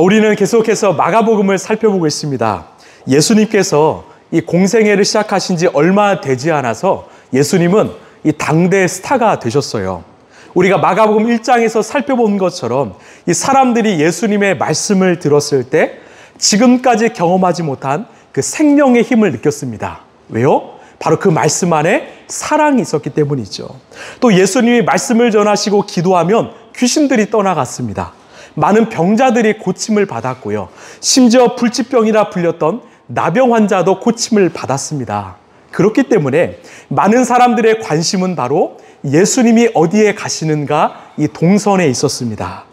우리는 계속해서 마가복음을 살펴보고 있습니다. 예수님께서 이 공생애를 시작하신 지 얼마 되지 않아서 예수님은 이 당대 스타가 되셨어요. 우리가 마가복음 1장에서 살펴본 것처럼 이 사람들이 예수님의 말씀을 들었을 때 지금까지 경험하지 못한 그 생명의 힘을 느꼈습니다. 왜요? 바로 그 말씀 안에 사랑이 있었기 때문이죠. 또 예수님이 말씀을 전하시고 기도하면 귀신들이 떠나갔습니다. 많은 병자들이 고침을 받았고요. 심지어 불치병이라 불렸던 나병 환자도 고침을 받았습니다. 그렇기 때문에 많은 사람들의 관심은 바로 예수님이 어디에 가시는가 이 동선에 있었습니다.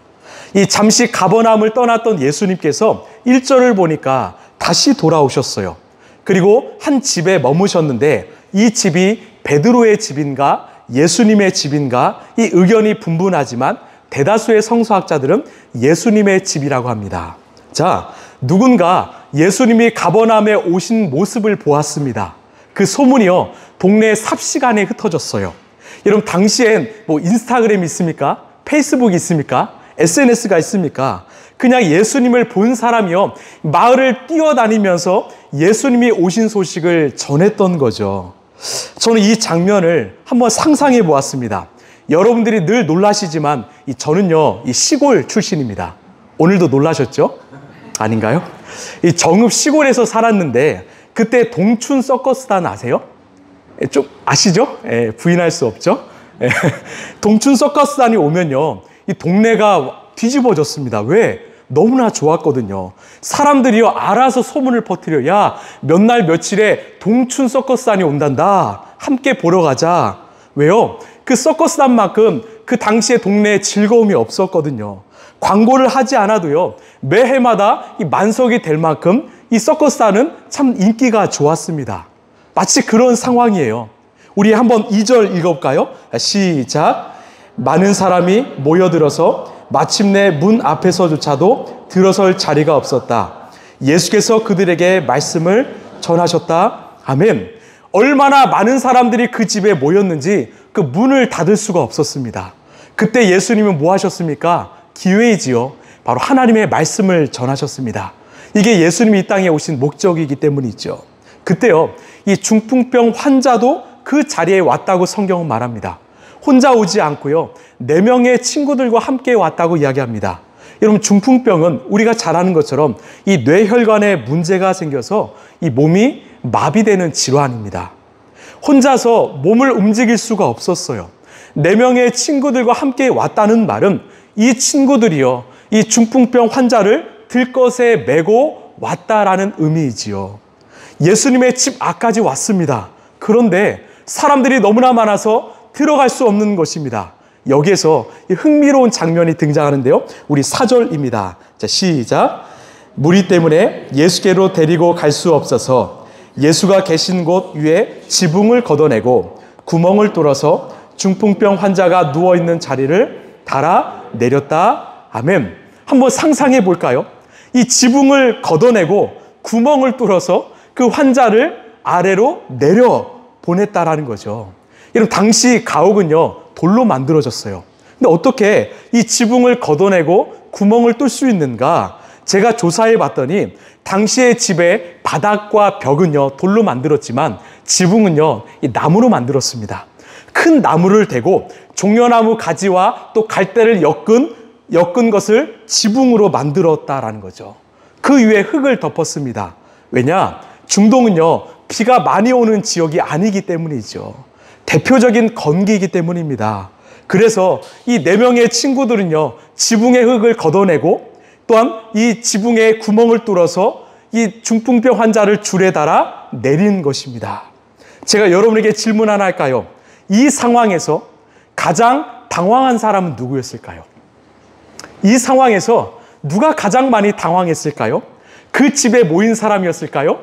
이 잠시 가버나움을 떠났던 예수님께서 1절을 보니까 다시 돌아오셨어요. 그리고 한 집에 머무셨는데 이 집이 베드로의 집인가 예수님의 집인가 이 의견이 분분하지만 대다수의 성서학자들은 예수님의 집이라고 합니다. 자, 누군가 예수님이 가버나움에 오신 모습을 보았습니다. 그 소문이요, 동네 삽시간에 흩어졌어요. 여러분, 당시엔 뭐 인스타그램 있습니까? 페이스북 있습니까? SNS가 있습니까? 그냥 예수님을 본 사람이요, 마을을 뛰어다니면서 예수님이 오신 소식을 전했던 거죠. 저는 이 장면을 한번 상상해 보았습니다. 여러분들이 늘 놀라시지만 저는요, 이 시골 출신입니다. 오늘도 놀라셨죠? 아닌가요? 이 정읍 시골에서 살았는데 그때 동춘 서커스단 아세요? 좀 아시죠? 부인할 수 없죠? 동춘 서커스단이 오면요, 이 동네가 뒤집어졌습니다. 왜? 너무나 좋았거든요. 사람들이요, 알아서 소문을 퍼뜨려. 야, 몇 날 며칠에 동춘 서커스단이 온단다. 함께 보러 가자. 왜요? 그 서커스단만큼 그 당시에 동네에 즐거움이 없었거든요. 광고를 하지 않아도요, 매해마다 이 만석이 될 만큼 이 서커스단은 참 인기가 좋았습니다. 마치 그런 상황이에요. 우리 한번 2절 읽어볼까요? 시작. 많은 사람이 모여들어서 마침내 문 앞에서조차도 들어설 자리가 없었다. 예수께서 그들에게 말씀을 전하셨다. 아멘. 얼마나 많은 사람들이 그 집에 모였는지 그 문을 닫을 수가 없었습니다. 그때 예수님은 뭐 하셨습니까? 기회이지요. 바로 하나님의 말씀을 전하셨습니다. 이게 예수님이 이 땅에 오신 목적이기 때문이죠. 그때요, 이 중풍병 환자도 그 자리에 왔다고 성경은 말합니다. 혼자 오지 않고요, 4명의 친구들과 함께 왔다고 이야기합니다. 여러분, 중풍병은 우리가 잘 아는 것처럼 이 뇌혈관에 문제가 생겨서 이 몸이 마비되는 질환입니다. 혼자서 몸을 움직일 수가 없었어요. 4명의 친구들과 함께 왔다는 말은 이 친구들이요, 이 중풍병 환자를 들것에 메고 왔다라는 의미이지요. 예수님의 집 앞까지 왔습니다. 그런데 사람들이 너무나 많아서 들어갈 수 없는 것입니다. 여기에서 흥미로운 장면이 등장하는데요, 우리 4절입니다. 자, 시작. 무리 때문에 예수께로 데리고 갈 수 없어서 예수가 계신 곳 위에 지붕을 걷어내고 구멍을 뚫어서 중풍병 환자가 누워있는 자리를 달아 내렸다. 아멘. 한번 상상해 볼까요? 이 지붕을 걷어내고 구멍을 뚫어서 그 환자를 아래로 내려 보냈다라는 거죠. 여러분, 당시 가옥은요, 돌로 만들어졌어요. 근데 어떻게 이 지붕을 걷어내고 구멍을 뚫을 수 있는가? 제가 조사해 봤더니 당시의 집의 바닥과 벽은요, 돌로 만들었지만 지붕은요, 이 나무로 만들었습니다. 큰 나무를 대고 종려나무 가지와 또 갈대를 엮은 것을 지붕으로 만들었다라는 거죠. 그 위에 흙을 덮었습니다. 왜냐? 중동은요, 비가 많이 오는 지역이 아니기 때문이죠. 대표적인 건기이기 때문입니다. 그래서 이 4명의 친구들은요, 지붕의 흙을 걷어내고 또한 이 지붕에 구멍을 뚫어서 이 중풍병 환자를 줄에 달아 내린 것입니다. 제가 여러분에게 질문 하나 할까요? 이 상황에서 가장 당황한 사람은 누구였을까요? 이 상황에서 누가 가장 많이 당황했을까요? 그 집에 모인 사람이었을까요?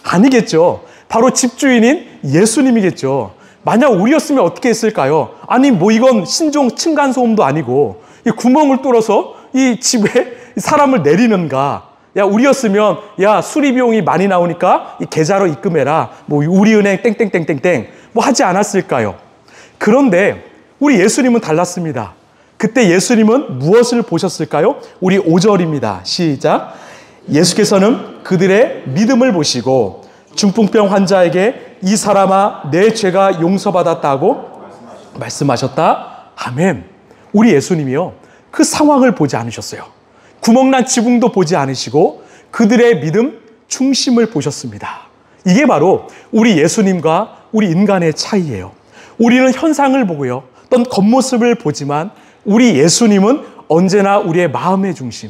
아니겠죠. 바로 집주인인 예수님이겠죠. 만약 우리였으면 어떻게 했을까요? 아니, 뭐 이건 신종 층간소음도 아니고 이 구멍을 뚫어서 이 집에 사람을 내리는가? 야, 우리였으면 야, 수리 비용이 많이 나오니까 이 계좌로 입금해라. 뭐 우리은행 땡땡땡땡땡 뭐 하지 않았을까요? 그런데 우리 예수님은 달랐습니다. 그때 예수님은 무엇을 보셨을까요? 우리 5절입니다. 시작. 예수께서는 그들의 믿음을 보시고 중풍병 환자에게 이 사람아 내 죄가 용서받았다고 말씀하셨다. 아멘. 우리 예수님이요, 그 상황을 보지 않으셨어요. 구멍난 지붕도 보지 않으시고 그들의 믿음 중심을 보셨습니다. 이게 바로 우리 예수님과 우리 인간의 차이예요. 우리는 현상을 보고요, 어떤 겉모습을 보지만 우리 예수님은 언제나 우리의 마음의 중심,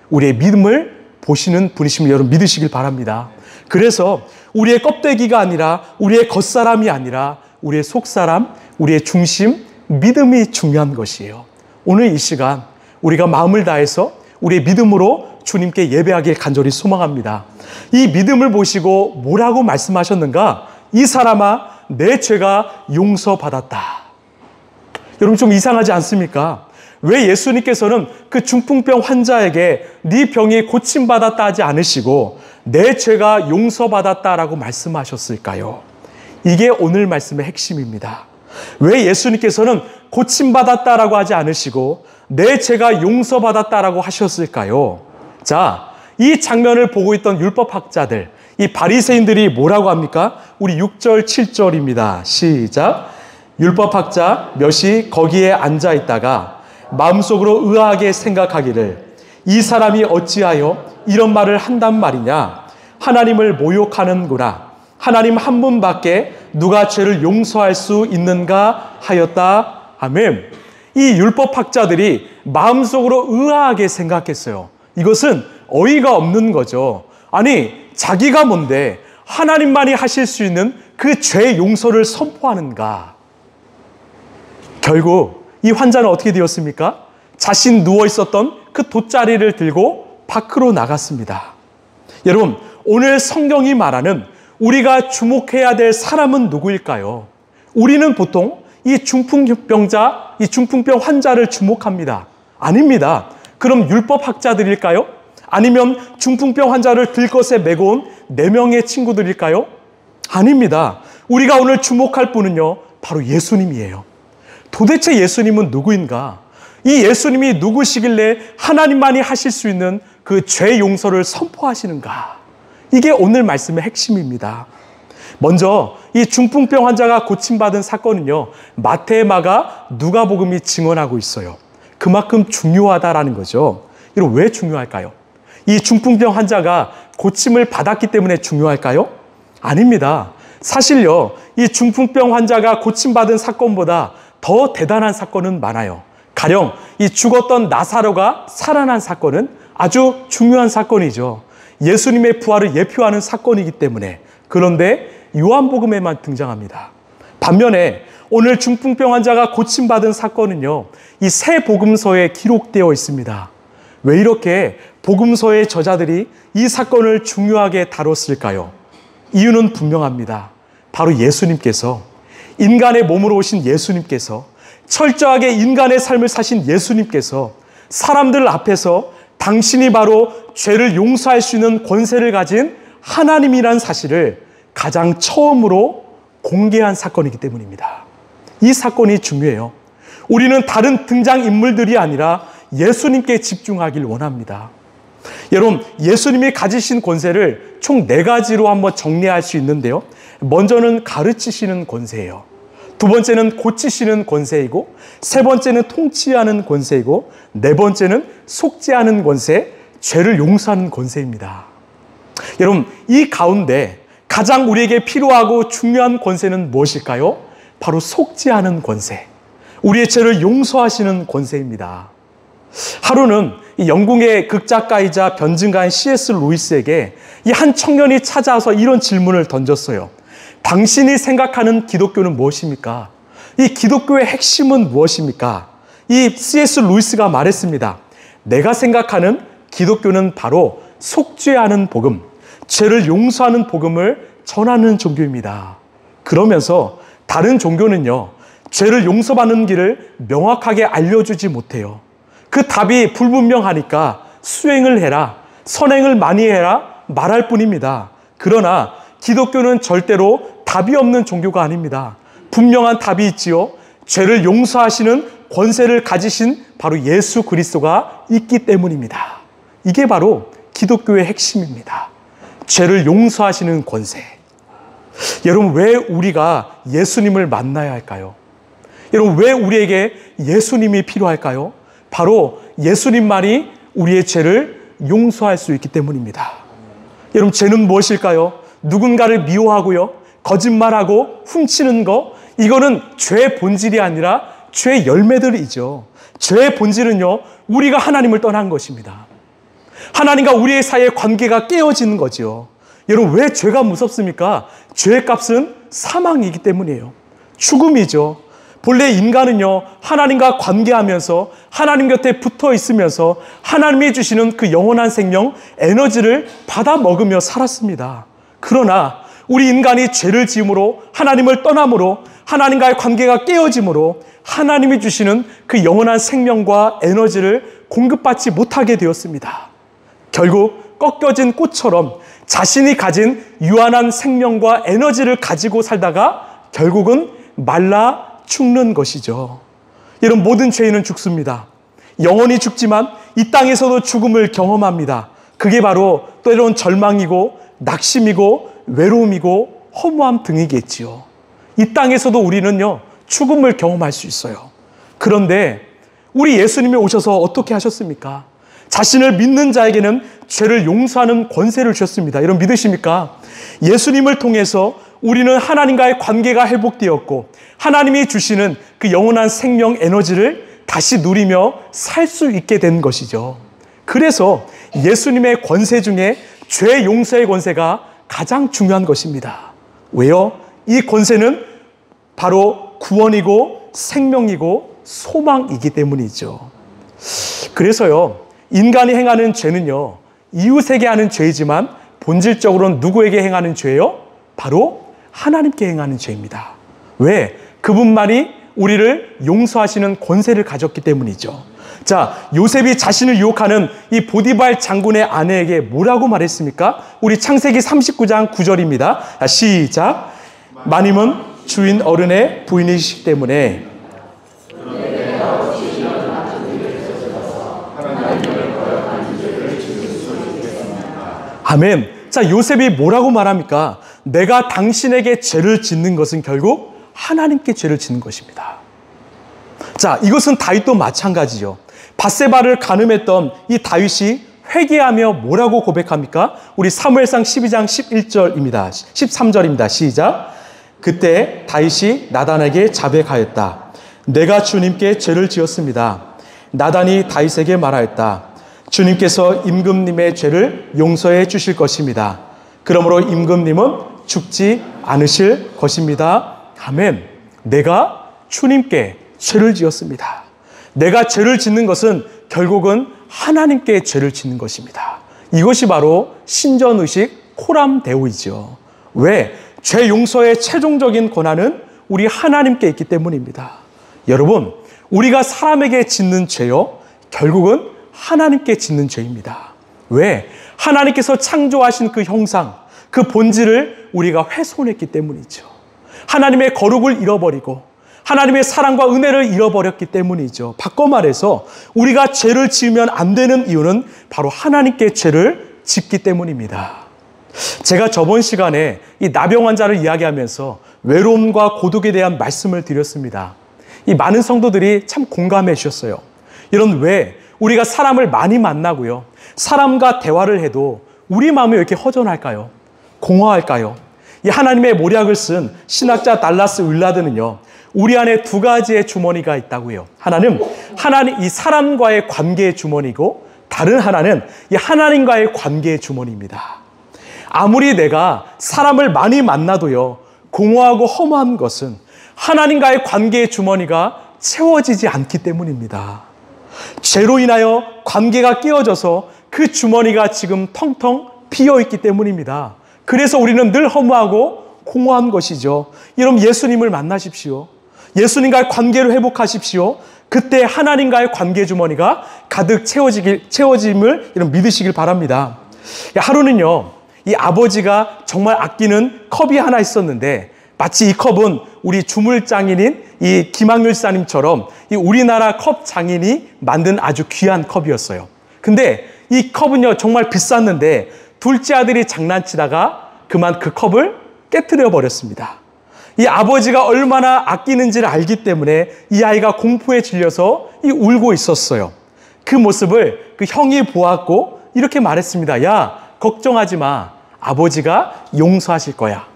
우리의 믿음을 보시는 분이심을 여러분 믿으시길 바랍니다. 그래서 우리의 껍데기가 아니라, 우리의 겉사람이 아니라 우리의 속사람, 우리의 중심, 믿음이 중요한 것이에요. 오늘 이 시간 우리가 마음을 다해서 우리의 믿음으로 주님께 예배하길 간절히 소망합니다. 이 믿음을 보시고 뭐라고 말씀하셨는가? 이 사람아 내 죄가 용서받았다. 여러분 좀 이상하지 않습니까? 왜 예수님께서는 그 중풍병 환자에게 네 병이 고침받았다 하지 않으시고 내 죄가 용서받았다라고 말씀하셨을까요? 이게 오늘 말씀의 핵심입니다. 왜 예수님께서는 고침받았다라고 하지 않으시고 내 죄가 용서받았다라고 하셨을까요? 자, 이 장면을 보고 있던 율법학자들, 이 바리새인들이 뭐라고 합니까? 우리 6절, 7절입니다. 시작. 율법학자 몇이 거기에 앉아 있다가 마음속으로 의아하게 생각하기를 이 사람이 어찌하여 이런 말을 한단 말이냐? 하나님을 모욕하는구나. 하나님 한 분밖에 누가 죄를 용서할 수 있는가 하였다. 아멘. 이 율법학자들이 마음속으로 의아하게 생각했어요. 이것은 어이가 없는 거죠. 아니, 자기가 뭔데 하나님만이 하실 수 있는 그 죄 용서를 선포하는가? 결국 이 환자는 어떻게 되었습니까? 자신 누워 있었던 그 돗자리를 들고 밖으로 나갔습니다. 여러분, 오늘 성경이 말하는 우리가 주목해야 될 사람은 누구일까요? 우리는 보통 이 중풍병 환자를 주목합니다. 아닙니다. 그럼 율법학자들일까요? 아니면 중풍병 환자를 들것에 메고 온 4명의 친구들일까요? 아닙니다. 우리가 오늘 주목할 분은요, 바로 예수님이에요. 도대체 예수님은 누구인가? 이 예수님이 누구시길래 하나님만이 하실 수 있는 그 죄 용서를 선포하시는가? 이게 오늘 말씀의 핵심입니다. 먼저 이 중풍병 환자가 고침받은 사건은요, 마태, 마가, 누가복음이 증언하고 있어요. 그만큼 중요하다라는 거죠. 이거 왜 중요할까요? 이 중풍병 환자가 고침을 받았기 때문에 중요할까요? 아닙니다. 사실요, 이 중풍병 환자가 고침받은 사건보다 더 대단한 사건은 많아요. 가령 이 죽었던 나사로가 살아난 사건은 아주 중요한 사건이죠. 예수님의 부활을 예표하는 사건이기 때문에. 그런데 요한복음에만 등장합니다. 반면에 오늘 중풍병 환자가 고침받은 사건은요, 이 새 복음서에 기록되어 있습니다. 왜 이렇게 복음서의 저자들이 이 사건을 중요하게 다뤘을까요? 이유는 분명합니다. 바로 예수님께서, 인간의 몸으로 오신 예수님께서, 철저하게 인간의 삶을 사신 예수님께서 사람들 앞에서 당신이 바로 죄를 용서할 수 있는 권세를 가진 하나님이란 사실을 가장 처음으로 공개한 사건이기 때문입니다. 이 사건이 중요해요. 우리는 다른 등장인물들이 아니라 예수님께 집중하길 원합니다. 여러분, 예수님이 가지신 권세를 총 4가지로 한번 정리할 수 있는데요. 먼저는 가르치시는 권세예요. 두 번째는 고치시는 권세이고, 세 번째는 통치하는 권세이고, 네 번째는 속죄하는 권세, 죄를 용서하는 권세입니다. 여러분, 이 가운데 가장 우리에게 필요하고 중요한 권세는 무엇일까요? 바로 속죄하는 권세, 우리의 죄를 용서하시는 권세입니다. 하루는 이 영국의 극작가이자 변증가인 C.S. 루이스에게 이 한 청년이 찾아와서 이런 질문을 던졌어요. 당신이 생각하는 기독교는 무엇입니까? 이 기독교의 핵심은 무엇입니까? 이 C.S. 루이스가 말했습니다. 내가 생각하는 기독교는 바로 속죄하는 복음, 죄를 용서하는 복음을 전하는 종교입니다. 그러면서 다른 종교는요, 죄를 용서받는 길을 명확하게 알려주지 못해요. 그 답이 불분명하니까 수행을 해라, 선행을 많이 해라 말할 뿐입니다. 그러나 기독교는 절대로 답이 없는 종교가 아닙니다. 분명한 답이 있지요. 죄를 용서하시는 권세를 가지신 바로 예수 그리스도가 있기 때문입니다. 이게 바로 기독교의 핵심입니다. 죄를 용서하시는 권세. 여러분, 왜 우리가 예수님을 만나야 할까요? 여러분, 왜 우리에게 예수님이 필요할까요? 바로 예수님만이 우리의 죄를 용서할 수 있기 때문입니다. 여러분, 죄는 무엇일까요? 누군가를 미워하고요, 거짓말하고 훔치는 거, 이거는 죄의 본질이 아니라 죄의 열매들이죠. 죄의 본질은요, 우리가 하나님을 떠난 것입니다. 하나님과 우리의 사이의 관계가 깨어지는 거죠. 여러분, 왜 죄가 무섭습니까? 죄의 값은 사망이기 때문이에요. 죽음이죠. 본래 인간은요, 하나님과 관계하면서 하나님 곁에 붙어 있으면서 하나님이 주시는 그 영원한 생명, 에너지를 받아 먹으며 살았습니다. 그러나 우리 인간이 죄를 지음으로, 하나님을 떠남으로, 하나님과의 관계가 깨어짐으로 하나님이 주시는 그 영원한 생명과 에너지를 공급받지 못하게 되었습니다. 결국 꺾여진 꽃처럼 자신이 가진 유한한 생명과 에너지를 가지고 살다가 결국은 말라 죽는 것이죠. 이런 모든 죄인은 죽습니다. 영원히 죽지만 이 땅에서도 죽음을 경험합니다. 그게 바로 때로는 절망이고 낙심이고 외로움이고 허무함 등이겠지요. 이 땅에서도 우리는요, 죽음을 경험할 수 있어요. 그런데 우리 예수님이 오셔서 어떻게 하셨습니까? 자신을 믿는 자에게는 죄를 용서하는 권세를 주셨습니다. 여러분, 믿으십니까? 예수님을 통해서 우리는 하나님과의 관계가 회복되었고 하나님이 주시는 그 영원한 생명 에너지를 다시 누리며 살 수 있게 된 것이죠. 그래서 예수님의 권세 중에 죄 용서의 권세가 가장 중요한 것입니다. 왜요? 이 권세는 바로 구원이고 생명이고 소망이기 때문이죠. 그래서요, 인간이 행하는 죄는요, 이웃에게 하는 죄이지만 본질적으로는 누구에게 행하는 죄예요? 바로 하나님께 행하는 죄입니다. 왜? 그분만이 우리를 용서하시는 권세를 가졌기 때문이죠. 자, 요셉이 자신을 유혹하는 이 보디발 장군의 아내에게 뭐라고 말했습니까? 우리 창세기 39장 9절입니다. 시작. 마님은 주인 어른의 부인이시기 때문에 아멘. 자, 요셉이 뭐라고 말합니까? 내가 당신에게 죄를 짓는 것은 결국 하나님께 죄를 짓는 것입니다. 자, 이것은 다윗도 마찬가지죠. 밧세바를 간음했던 이 다윗이 회개하며 뭐라고 고백합니까? 우리 사무엘상 12장 11절입니다. 13절입니다. 시작. 그때 다윗이 나단에게 자백하였다. 내가 주님께 죄를 지었습니다. 나단이 다윗에게 말하였다. 주님께서 임금님의 죄를 용서해 주실 것입니다. 그러므로 임금님은 죽지 않으실 것입니다. 아멘. 내가 주님께 죄를 지었습니다. 내가 죄를 짓는 것은 결국은 하나님께 죄를 짓는 것입니다. 이것이 바로 신전의식 코람데오이죠. 왜? 죄 용서의 최종적인 권한은 우리 하나님께 있기 때문입니다. 여러분, 우리가 사람에게 짓는 죄요, 결국은 하나님께 짓는 죄입니다. 왜? 하나님께서 창조하신 그 형상, 그 본질을 우리가 훼손했기 때문이죠. 하나님의 거룩을 잃어버리고 하나님의 사랑과 은혜를 잃어버렸기 때문이죠. 바꿔 말해서 우리가 죄를 지으면 안 되는 이유는 바로 하나님께 죄를 짓기 때문입니다. 제가 저번 시간에 이 나병 환자를 이야기하면서 외로움과 고독에 대한 말씀을 드렸습니다. 이 많은 성도들이 참 공감해 주셨어요. 이런 왜 우리가 사람을 많이 만나고요, 사람과 대화를 해도 우리 마음이 왜 이렇게 허전할까요? 공허할까요? 이 하나님의 모략을 쓴 신학자 달라스 윌라드는요, 우리 안에 두 가지의 주머니가 있다고요. 하나는 이 사람과의 관계의 주머니고, 다른 하나는 이 하나님과의 관계의 주머니입니다. 아무리 내가 사람을 많이 만나도요, 공허하고 허무한 것은 하나님과의 관계의 주머니가 채워지지 않기 때문입니다. 죄로 인하여 관계가 깨어져서 그 주머니가 지금 텅텅 비어있기 때문입니다. 그래서 우리는 늘 허무하고 공허한 것이죠. 여러분, 예수님을 만나십시오. 예수님과의 관계를 회복하십시오. 그때 하나님과의 관계 주머니가 가득 채워짐을 여러분 믿으시길 바랍니다. 하루는요, 이 아버지가 정말 아끼는 컵이 하나 있었는데 마치 이 컵은 우리 주물장인인 이 김학률 지사님처럼 이 우리나라 컵 장인이 만든 아주 귀한 컵이었어요. 근데 이 컵은요, 정말 비쌌는데 둘째 아들이 장난치다가 그만 그 컵을 깨트려 버렸습니다. 이 아버지가 얼마나 아끼는지를 알기 때문에 이 아이가 공포에 질려서 울고 있었어요. 그 모습을 그 형이 보았고 이렇게 말했습니다. 야, 걱정하지 마. 아버지가 용서하실 거야.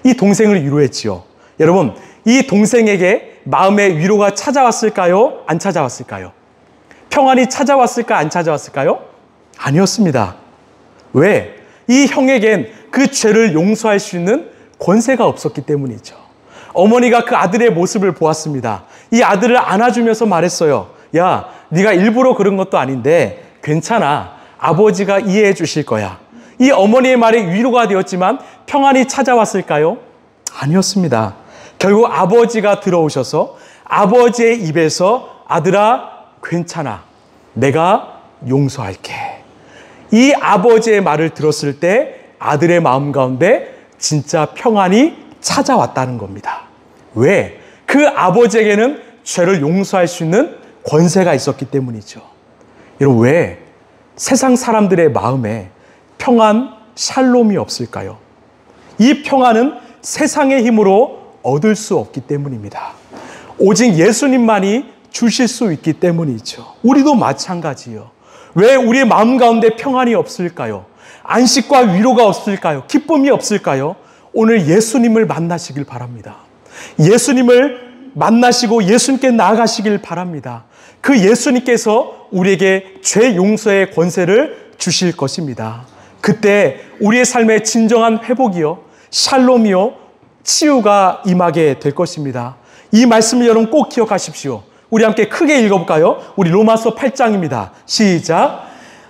이 동생을 위로했지요. 여러분, 이 동생에게 마음의 위로가 찾아왔을까요? 안 찾아왔을까요? 평안이 찾아왔을까? 안 찾아왔을까요? 아니었습니다. 왜? 이 형에겐 그 죄를 용서할 수 있는 권세가 없었기 때문이죠. 어머니가 그 아들의 모습을 보았습니다. 이 아들을 안아주면서 말했어요. 야, 네가 일부러 그런 것도 아닌데 괜찮아. 아버지가 이해해 주실 거야. 이 어머니의 말이 위로가 되었지만 평안이 찾아왔을까요? 아니었습니다. 결국 아버지가 들어오셔서 아버지의 입에서 아들아, 괜찮아. 내가 용서할게. 이 아버지의 말을 들었을 때 아들의 마음 가운데 진짜 평안이 찾아왔다는 겁니다. 왜? 그 아버지에게는 죄를 용서할 수 있는 권세가 있었기 때문이죠. 여러분, 왜 세상 사람들의 마음에 평안, 샬롬이 없을까요? 이 평안은 세상의 힘으로 얻을 수 없기 때문입니다. 오직 예수님만이 주실 수 있기 때문이죠. 우리도 마찬가지요. 왜 우리의 마음 가운데 평안이 없을까요? 안식과 위로가 없을까요? 기쁨이 없을까요? 오늘 예수님을 만나시길 바랍니다. 예수님을 만나시고 예수님께 나아가시길 바랍니다. 그 예수님께서 우리에게 죄 용서의 권세를 주실 것입니다. 그때 우리의 삶의 진정한 회복이요, 샬롬이요, 치유가 임하게 될 것입니다. 이 말씀을 여러분 꼭 기억하십시오. 우리 함께 크게 읽어볼까요? 우리 로마서 8장입니다. 시작.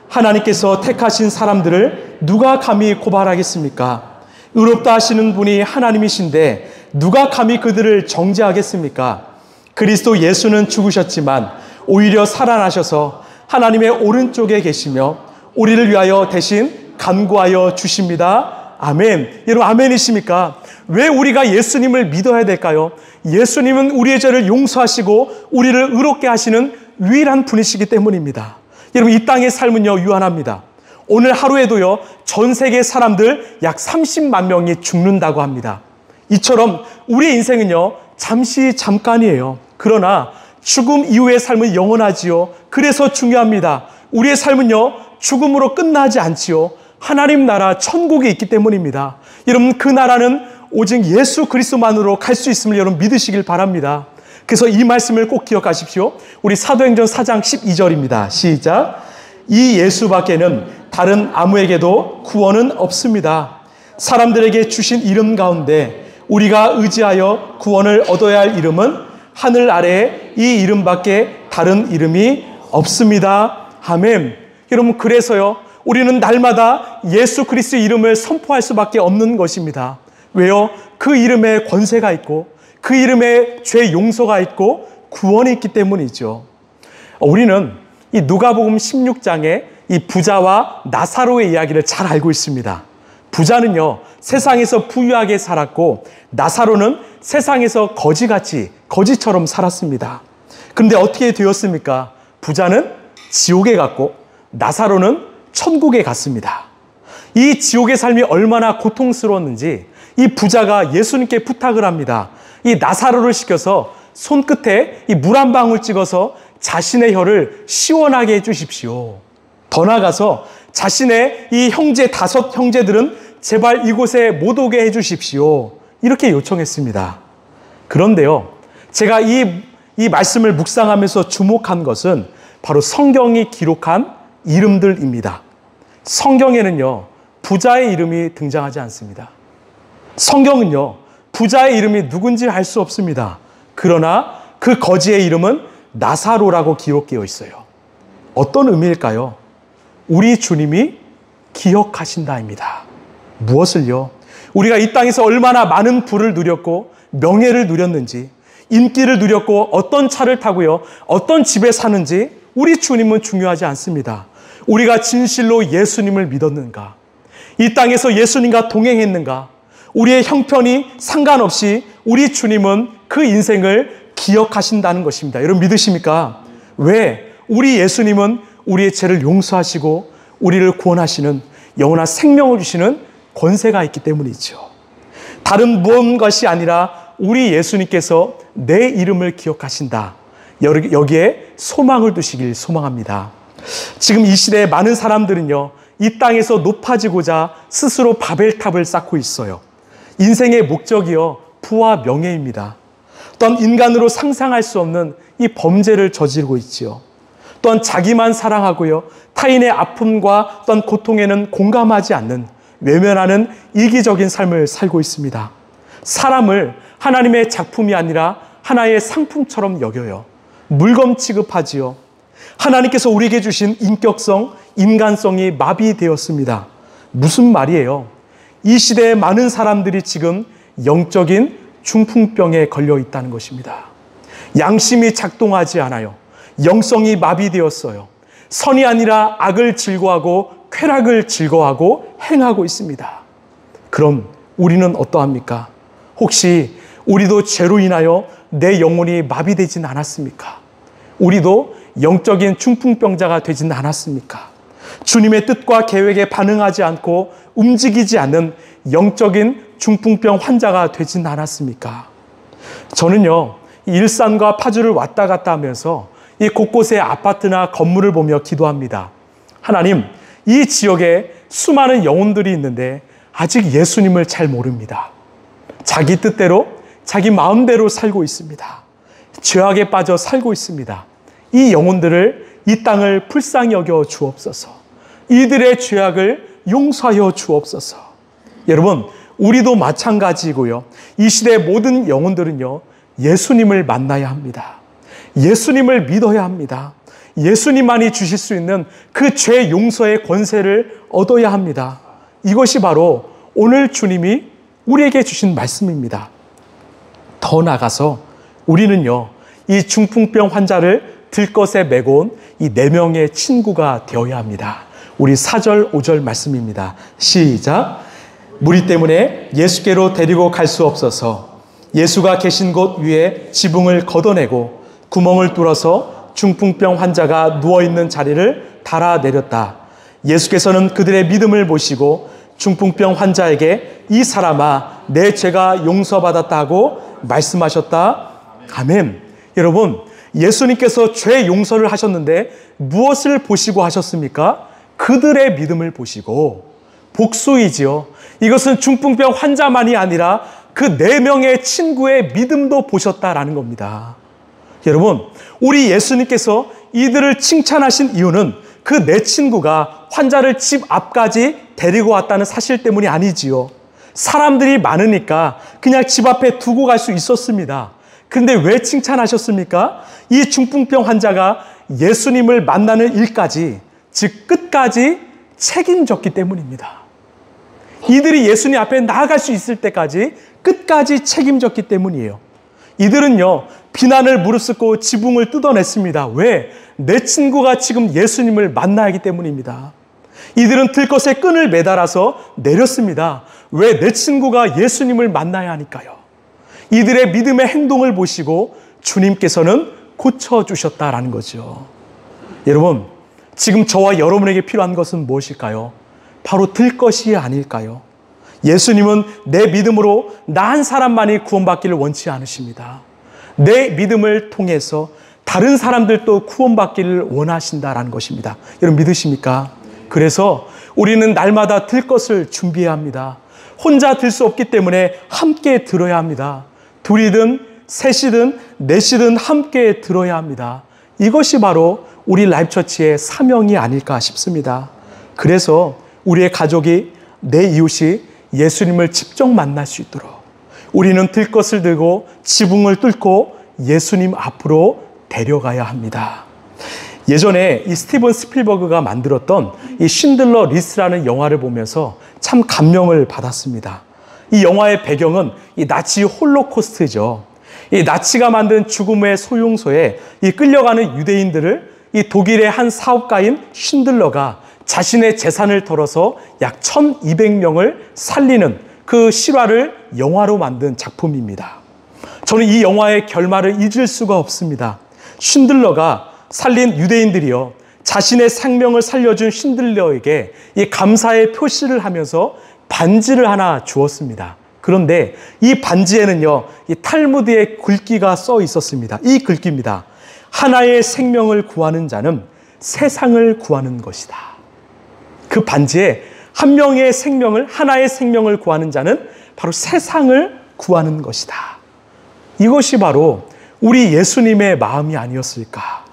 하나님께서 택하신 사람들을 누가 감히 고발하겠습니까? 의롭다 하시는 분이 하나님이신데 누가 감히 그들을 정죄하겠습니까? 그리스도 예수는 죽으셨지만 오히려 살아나셔서 하나님의 오른쪽에 계시며 우리를 위하여 대신 간구하여 주십니다. 아멘. 여러분, 아멘이십니까? 왜 우리가 예수님을 믿어야 될까요? 예수님은 우리의 죄를 용서하시고 우리를 의롭게 하시는 유일한 분이시기 때문입니다. 여러분, 이 땅의 삶은요, 유한합니다. 오늘 하루에도요, 전 세계 사람들 약 30만 명이 죽는다고 합니다. 이처럼 우리의 인생은요, 잠깐이에요. 그러나 죽음 이후의 삶은 영원하지요. 그래서 중요합니다. 우리의 삶은요, 죽음으로 끝나지 않지요. 하나님 나라 천국에 있기 때문입니다. 여러분, 그 나라는 오직 예수 그리스도만으로 갈 수 있음을 여러분 믿으시길 바랍니다. 그래서 이 말씀을 꼭 기억하십시오. 우리 사도행전 4장 12절입니다. 시작. 이 예수밖에는 다른 아무에게도 구원은 없습니다. 사람들에게 주신 이름 가운데 우리가 의지하여 구원을 얻어야 할 이름은 하늘 아래에 이 이름밖에 다른 이름이 없습니다. 아멘. 여러분, 그래서요, 우리는 날마다 예수 그리스도의 이름을 선포할 수밖에 없는 것입니다. 왜요? 그 이름에 권세가 있고 그 이름에 죄 용서가 있고 구원이 있기 때문이죠. 우리는 이 누가복음 16장에 이 부자와 나사로의 이야기를 잘 알고 있습니다. 부자는요, 세상에서 부유하게 살았고 나사로는 세상에서 거지처럼 살았습니다. 그런데 어떻게 되었습니까? 부자는 지옥에 갔고 나사로는 천국에 갔습니다. 이 지옥의 삶이 얼마나 고통스러웠는지 이 부자가 예수님께 부탁을 합니다. 이 나사로를 시켜서 손끝에 이 물 한 방울 찍어서 자신의 혀를 시원하게 해주십시오. 더 나아가서 자신의 이 다섯 형제들은 제발 이곳에 못 오게 해주십시오. 이렇게 요청했습니다. 그런데요, 제가 이 말씀을 묵상하면서 주목한 것은 바로 성경이 기록한 이름들입니다. 성경에는요, 부자의 이름이 등장하지 않습니다. 성경은요, 부자의 이름이 누군지 알 수 없습니다. 그러나 그 거지의 이름은 나사로라고 기록되어 있어요. 어떤 의미일까요? 우리 주님이 기억하신다입니다. 무엇을요? 우리가 이 땅에서 얼마나 많은 부를 누렸고 명예를 누렸는지, 인기를 누렸고 어떤 차를 타고요, 어떤 집에 사는지 우리 주님은 중요하지 않습니다. 우리가 진실로 예수님을 믿었는가? 이 땅에서 예수님과 동행했는가? 우리의 형편이 상관없이 우리 주님은 그 인생을 기억하신다는 것입니다. 여러분 믿으십니까? 왜? 우리 예수님은 우리의 죄를 용서하시고 우리를 구원하시는 영원한 생명을 주시는 권세가 있기 때문이죠. 다른 무엇것이 아니라 우리 예수님께서 내 이름을 기억하신다. 여기에 소망을 두시길 소망합니다. 지금 이 시대에 많은 사람들은요, 이 땅에서 높아지고자 스스로 바벨탑을 쌓고 있어요. 인생의 목적이요, 부와 명예입니다. 또한 인간으로 상상할 수 없는 이 범죄를 저지르고 있지요. 또한 자기만 사랑하고요, 타인의 아픔과 또한 고통에는 공감하지 않는 외면하는 이기적인 삶을 살고 있습니다. 사람을 하나님의 작품이 아니라 하나의 상품처럼 여겨요. 물건 취급하지요. 하나님께서 우리에게 주신 인격성, 인간성이 마비되었습니다. 무슨 말이에요? 이 시대에 많은 사람들이 지금 영적인 중풍병에 걸려 있다는 것입니다. 양심이 작동하지 않아요. 영성이 마비되었어요. 선이 아니라 악을 즐거워하고 쾌락을 즐거워하고 행하고 있습니다. 그럼 우리는 어떠합니까? 혹시 우리도 죄로 인하여 내 영혼이 마비되진 않았습니까? 우리도 영적인 중풍병자가 되진 않았습니까? 주님의 뜻과 계획에 반응하지 않고 움직이지 않는 영적인 중풍병 환자가 되진 않았습니까? 저는요, 일산과 파주를 왔다 갔다 하면서 이 곳곳의 아파트나 건물을 보며 기도합니다. 하나님, 이 지역에 수많은 영혼들이 있는데 아직 예수님을 잘 모릅니다. 자기 뜻대로, 자기 마음대로 살고 있습니다. 죄악에 빠져 살고 있습니다. 이 영혼들을, 이 땅을 불쌍히 여겨 주옵소서. 이들의 죄악을 용서하여 주옵소서. 여러분, 우리도 마찬가지고요. 이 시대의 모든 영혼들은요, 예수님을 만나야 합니다. 예수님을 믿어야 합니다. 예수님만이 주실 수 있는 그 죄 용서의 권세를 얻어야 합니다. 이것이 바로 오늘 주님이 우리에게 주신 말씀입니다. 더 나아가서 우리는요, 이 중풍병 환자를 들것에 메고 온 이 4명의 친구가 되어야 합니다. 우리 4절, 5절 말씀입니다. 시작. 무리 때문에 예수께로 데리고 갈 수 없어서 예수가 계신 곳 위에 지붕을 걷어내고 구멍을 뚫어서 중풍병 환자가 누워있는 자리를 달아내렸다. 예수께서는 그들의 믿음을 보시고 중풍병 환자에게 이 사람아, 내 죄가 용서받았다고 말씀하셨다. 아멘. 여러분, 예수님께서 죄 용서를 하셨는데 무엇을 보시고 하셨습니까? 그들의 믿음을 보시고, 복수이지요. 이것은 중풍병 환자만이 아니라 그 4명의 친구의 믿음도 보셨다라는 겁니다. 여러분, 우리 예수님께서 이들을 칭찬하신 이유는 그 4친구가 환자를 집 앞까지 데리고 왔다는 사실 때문이 아니지요. 사람들이 많으니까 그냥 집 앞에 두고 갈 수 있었습니다. 근데 왜 칭찬하셨습니까? 이 중풍병 환자가 예수님을 만나는 일까지, 즉 끝까지 책임졌기 때문입니다. 이들이 예수님 앞에 나아갈 수 있을 때까지 끝까지 책임졌기 때문이에요. 이들은요, 비난을 무릅쓰고 지붕을 뜯어냈습니다. 왜? 내 친구가 지금 예수님을 만나야 하기 때문입니다. 이들은 들것에 끈을 매달아서 내렸습니다. 왜? 내 친구가 예수님을 만나야 하니까요. 이들의 믿음의 행동을 보시고 주님께서는 고쳐주셨다라는 거죠. 여러분, 지금 저와 여러분에게 필요한 것은 무엇일까요? 바로 들것이 아닐까요? 예수님은 내 믿음으로 나 한 사람만이 구원받기를 원치 않으십니다. 내 믿음을 통해서 다른 사람들도 구원받기를 원하신다라는 것입니다. 여러분 믿으십니까? 그래서 우리는 날마다 들 것을 준비해야 합니다. 혼자 들 수 없기 때문에 함께 들어야 합니다. 둘이든 셋이든 넷이든 함께 들어야 합니다. 이것이 바로 우리 라이프처치의 사명이 아닐까 싶습니다. 그래서 우리의 가족이, 내 이웃이 예수님을 직접 만날 수 있도록 우리는 들 것을 들고 지붕을 뚫고 예수님 앞으로 데려가야 합니다. 예전에 이 스티븐 스필버그가 만들었던 이 쉰들러 리스트라는 영화를 보면서 참 감명을 받았습니다. 이 영화의 배경은 이 나치 홀로코스트죠. 이 나치가 만든 죽음의 소용소에 이 끌려가는 유대인들을 이 독일의 한 사업가인 쉰들러가 자신의 재산을 털어서 약 1200명을 살리는 그 실화를 영화로 만든 작품입니다. 저는 이 영화의 결말을 잊을 수가 없습니다. 쉰들러가 살린 유대인들이요, 자신의 생명을 살려준 쉰들러에게 이 감사의 표시를 하면서 반지를 하나 주었습니다. 그런데 이 반지에는요, 이 탈무드의 글귀가 써 있었습니다. 이 글귀입니다. 하나의 생명을 구하는 자는 세상을 구하는 것이다. 그 반지에 한 명의 생명을, 하나의 생명을 구하는 자는 바로 세상을 구하는 것이다. 이것이 바로 우리 예수님의 마음이 아니었을까.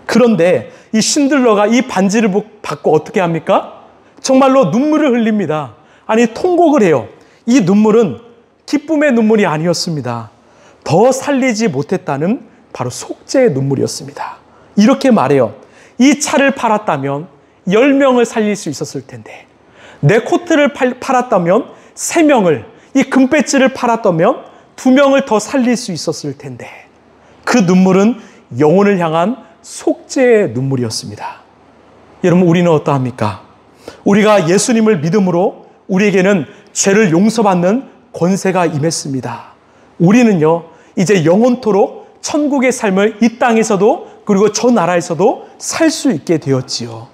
그런데 이 쉰들러가 이 반지를 받고 어떻게 합니까? 정말로 눈물을 흘립니다. 아니, 통곡을 해요. 이 눈물은 기쁨의 눈물이 아니었습니다. 더 살리지 못했다는 바로 속죄의 눈물이었습니다. 이렇게 말해요. 이 차를 팔았다면 10명을 살릴 수 있었을 텐데, 내 코트를 팔았다면 3명을, 이 금배지를 팔았다면 2명을 더 살릴 수 있었을 텐데, 그 눈물은 영혼을 향한 속죄의 눈물이었습니다. 여러분, 우리는 어떠합니까? 우리가 예수님을 믿음으로 우리에게는 죄를 용서받는 권세가 임했습니다. 우리는요, 이제 영원토록 천국의 삶을 이 땅에서도, 그리고 저 나라에서도 살 수 있게 되었지요.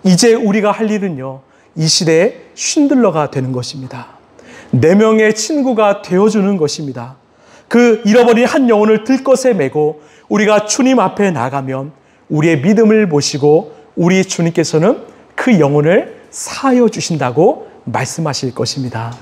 이제 우리가 할 일은요, 이 시대의 쉰들러가 되는 것입니다. 4명의 친구가 되어주는 것입니다. 그 잃어버린 한 영혼을 들것에 메고 우리가 주님 앞에 나가면 우리의 믿음을 보시고 우리 주님께서는 그 영혼을 사하여 주신다고 말씀하실 것입니다.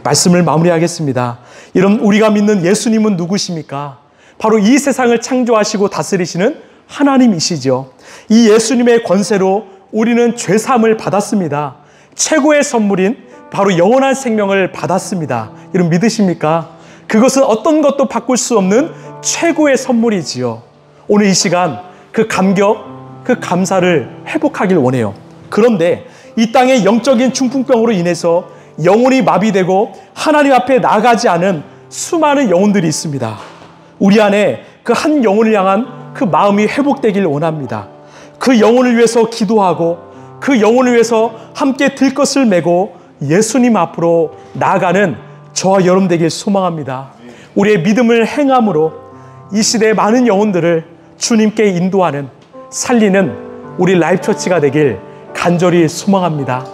말씀을 마무리하겠습니다. 여러분, 우리가 믿는 예수님은 누구십니까? 바로 이 세상을 창조하시고 다스리시는 하나님이시죠. 이 예수님의 권세로 우리는 죄사함을 받았습니다. 최고의 선물인 바로 영원한 생명을 받았습니다. 여러분, 믿으십니까? 그것은 어떤 것도 바꿀 수 없는 최고의 선물이지요. 오늘 이 시간 그 감격, 그 감사를 회복하길 원해요. 그런데 이 땅의 영적인 중풍병으로 인해서 영혼이 마비되고 하나님 앞에 나가지 않은 수많은 영혼들이 있습니다. 우리 안에 그 한 영혼을 향한 그 마음이 회복되길 원합니다. 그 영혼을 위해서 기도하고 그 영혼을 위해서 함께 들것을 메고 예수님 앞으로 나아가는 저와 여러분 되길 소망합니다. 우리의 믿음을 행함으로 이 시대의 많은 영혼들을 주님께 인도하는, 살리는 우리 라이프처치가 되길 간절히 소망합니다.